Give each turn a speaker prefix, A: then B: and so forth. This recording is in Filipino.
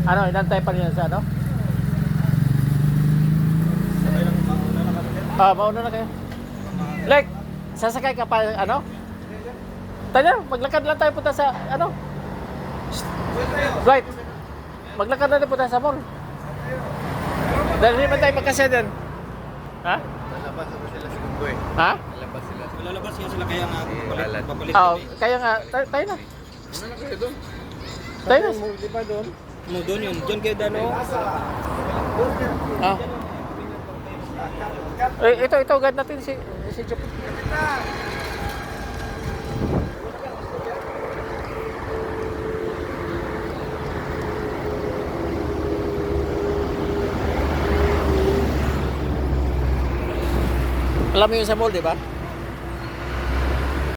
A: Ano, inantay pa niya sa ano? Mauna na kayo. Like, sasakay ka pa, ano? Tayo, maglakad lang tayo punta sa, ano? Right. Maglakad na punta sa mall. Dahil hindi man tayo magkasya din. Ha?
B: Lalabas na sila sa mundo eh.
A: Ha?
B: Lalabas sila.
C: Lalabas nga sila kaya nga papalit.
A: Kaya nga, tayo na.
B: Ano na kayo doon?
A: Tayo na.
B: Di ba doon?
C: No, doon yun. Diyan kayo dano.
A: Ah. Ito, guard natin si Jup. Alam mo yun sa mall, di ba?